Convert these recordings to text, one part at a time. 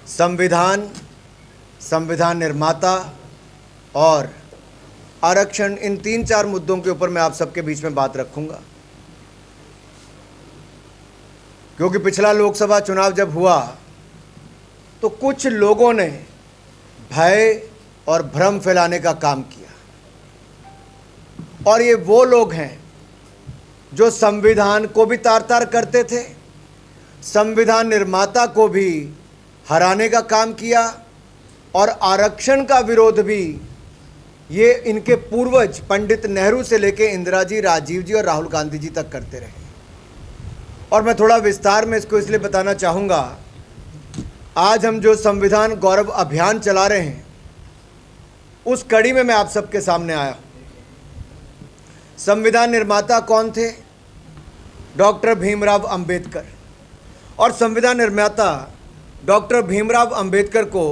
संविधान, संविधान निर्माता और आरक्षण, इन 3-4 मुद्दों के ऊपर मैं आप सबके बीच में बात रखूंगा। क्योंकि पिछला लोकसभा चुनाव जब हुआ तो कुछ लोगों ने भय और भ्रम फैलाने का काम किया, और ये वो लोग हैं जो संविधान को भी तार-तार करते थे, संविधान निर्माता को भी हराने का काम किया, और आरक्षण का विरोध भी ये इनके पूर्वज पंडित नेहरू से लेकर इंदिरा जी, राजीव जी और राहुल गांधी जी तक करते रहे। और मैं थोड़ा विस्तार में इसको इसलिए बताना चाहूँगा, आज हम जो संविधान गौरव अभियान चला रहे हैं उस कड़ी में मैं आप सबके सामने आया हूँ। संविधान निर्माता कौन थे? डॉक्टर भीमराव अंबेडकर। और संविधान निर्माता डॉक्टर भीमराव अंबेडकर को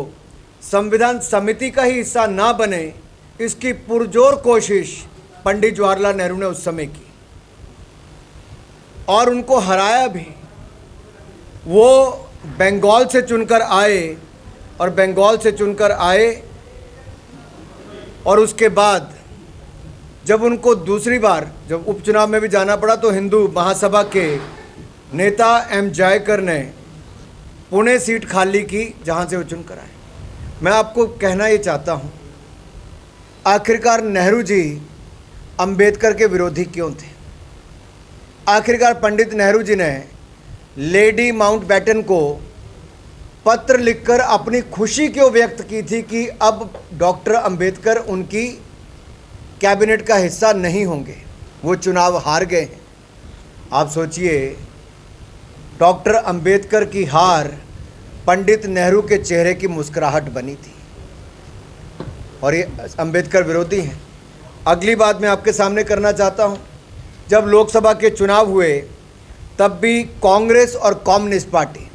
संविधान समिति का ही हिस्सा ना बने, इसकी पुरजोर कोशिश पंडित जवाहरलाल नेहरू ने उस समय की, और उनको हराया भी। वो बंगाल से चुनकर आए, और बंगाल से चुनकर आए, और उसके बाद जब उनको दूसरी बार जब उपचुनाव में भी जाना पड़ा तो हिंदू महासभा के नेता एम जयकर ने पुणे सीट खाली की, जहां से वो चुनकर आए। मैं आपको कहना ये चाहता हूं, आखिरकार नेहरू जी अंबेडकर के विरोधी क्यों थे? आखिरकार पंडित नेहरू जी ने लेडी माउंटबेटन को पत्र लिखकर अपनी खुशी क्यों व्यक्त की थी कि अब डॉक्टर अंबेडकर उनकी कैबिनेट का हिस्सा नहीं होंगे? वो चुनाव हार गए हैं। आप सोचिए, डॉक्टर अंबेडकर की हार पंडित नेहरू के चेहरे की मुस्कुराहट बनी थी, और ये अंबेडकर विरोधी हैं। अगली बात मैं आपके सामने करना चाहता हूँ, जब लोकसभा के चुनाव हुए तब भी कांग्रेस और कम्युनिस्ट पार्टी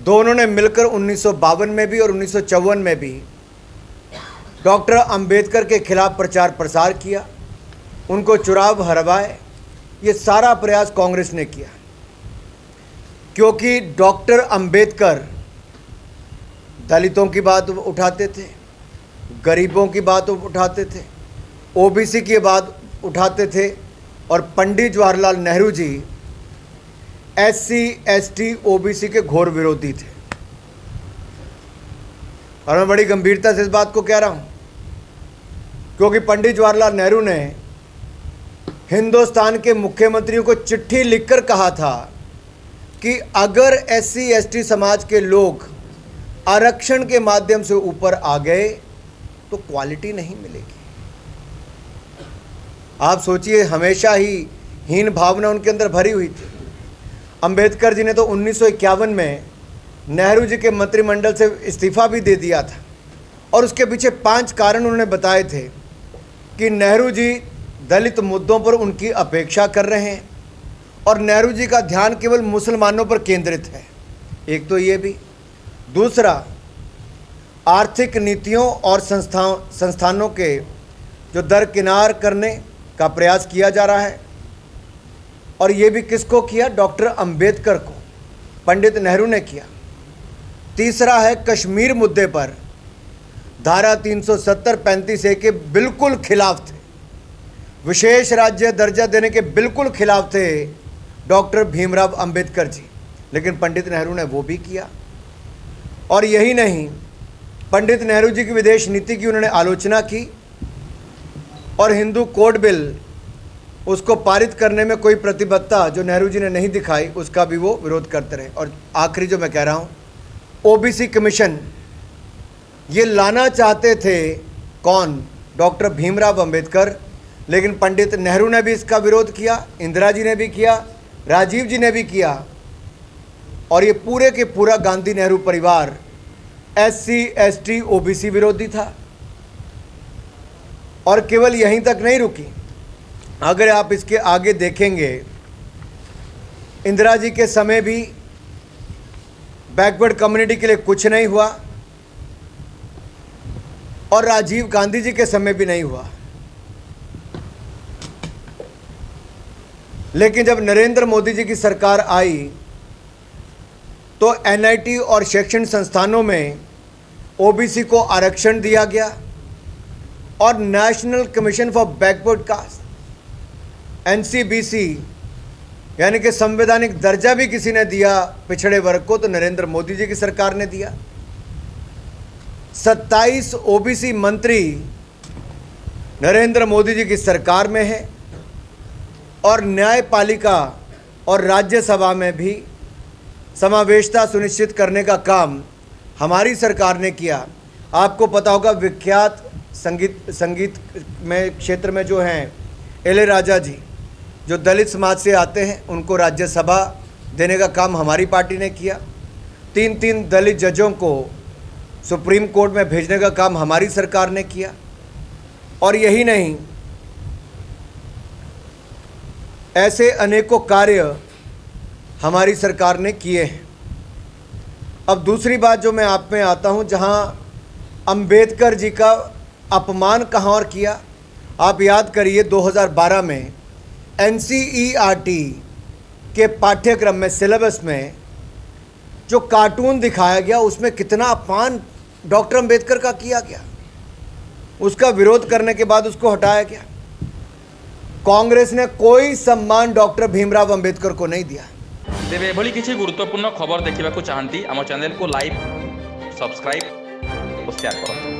दोनों ने मिलकर 1952 में भी और 1954 में भी डॉक्टर अंबेडकर के खिलाफ प्रचार प्रसार किया, उनको चुनाव हरवाए। ये सारा प्रयास कांग्रेस ने किया, क्योंकि डॉक्टर अंबेडकर दलितों की बात उठाते थे, गरीबों की बात उठाते थे, ओबीसी की बात उठाते थे, और Pandit Jawaharlal Nehru ji SC, ST, OBC के घोर विरोधी थे। और मैं बड़ी गंभीरता से इस बात को कह रहा हूं, क्योंकि पंडित जवाहरलाल नेहरू ने हिंदुस्तान के मुख्यमंत्रियों को चिट्ठी लिखकर कहा था कि अगर एससी, एसटी समाज के लोग आरक्षण के माध्यम से ऊपर आ गए तो क्वालिटी नहीं मिलेगी। आप सोचिए, हमेशा ही हीन भावना उनके अंदर भरी हुई थी। अंबेडकर जी ने तो 1951 में नेहरू जी के मंत्रिमंडल से इस्तीफा भी दे दिया था, और उसके पीछे 5 कारण उन्होंने बताए थे कि नेहरू जी दलित मुद्दों पर उनकी अपेक्षा कर रहे हैं, और नेहरू जी का ध्यान केवल मुसलमानों पर केंद्रित है। एक तो ये भी, दूसरा आर्थिक नीतियों और संस्थानों के जो दरकिनार करने का प्रयास किया जा रहा है, और ये भी किसको किया? डॉक्टर अंबेडकर को पंडित नेहरू ने किया। तीसरा है कश्मीर मुद्दे पर धारा 370-35A के बिल्कुल खिलाफ थे, विशेष राज्य दर्जा देने के बिल्कुल खिलाफ थे डॉक्टर भीमराव अंबेडकर जी, लेकिन पंडित नेहरू ने वो भी किया। और यही नहीं, पंडित नेहरू जी की विदेश नीति की उन्होंने आलोचना की, और हिंदू कोड बिल उसको पारित करने में कोई प्रतिबद्धता जो नेहरू जी ने नहीं दिखाई, उसका भी वो विरोध करते रहे। और आखिरी जो मैं कह रहा हूँ, ओबीसी कमीशन ये लाना चाहते थे कौन? डॉक्टर भीमराव अंबेडकर, लेकिन पंडित नेहरू ने भी इसका विरोध किया, इंदिरा जी ने भी किया, राजीव जी ने भी किया, और ये पूरे के पूरा गांधी नेहरू परिवार एससी, एसटी, ओबीसी विरोधी था। और केवल यहीं तक नहीं रुकी, अगर आप इसके आगे देखेंगे, इंदिरा जी के समय भी बैकवर्ड कम्युनिटी के लिए कुछ नहीं हुआ, और राजीव गांधी जी के समय भी नहीं हुआ। लेकिन जब नरेंद्र मोदी जी की सरकार आई तो एनआईटी और शैक्षणिक संस्थानों में ओबीसी को आरक्षण दिया गया और national commission for backward caste NCBC यानी कि संवैधानिक दर्जा भी किसी ने दिया पिछड़े वर्ग को, तो नरेंद्र मोदी जी की सरकार ने दिया। 27 ओबीसी मंत्री नरेंद्र मोदी जी की सरकार में है और न्यायपालिका और राज्यसभा में भी समावेशता सुनिश्चित करने का काम हमारी सरकार ने किया। आपको पता होगा विख्यात संगीत में क्षेत्र में जो हैं इलैयाराजा जी, जो दलित समाज से आते हैं, उनको राज्यसभा देने का काम हमारी पार्टी ने किया। 3 दलित जजों को सुप्रीम कोर्ट में भेजने का काम हमारी सरकार ने किया। और यही नहीं, ऐसे अनेकों कार्य हमारी सरकार ने किए हैं। अब दूसरी बात जो मैं आप में आता हूं, जहां अंबेडकर जी का अपमान कहां और किया। आप याद करिए 2012 में एनसीईआरटी के पाठ्यक्रम में, सिलेबस में जो कार्टून दिखाया गया, उसमें कितना अपमान डॉक्टर अंबेडकर का किया गया। उसका विरोध करने के बाद उसको हटाया गया। कांग्रेस ने कोई सम्मान डॉक्टर भीमराव अंबेडकर को नहीं दिया। तेरे एभली किसी गुरुत्वपूर्ण खबर देखा चाहती आम चैनल को लाइक, सब्सक्राइब और शेयर करो।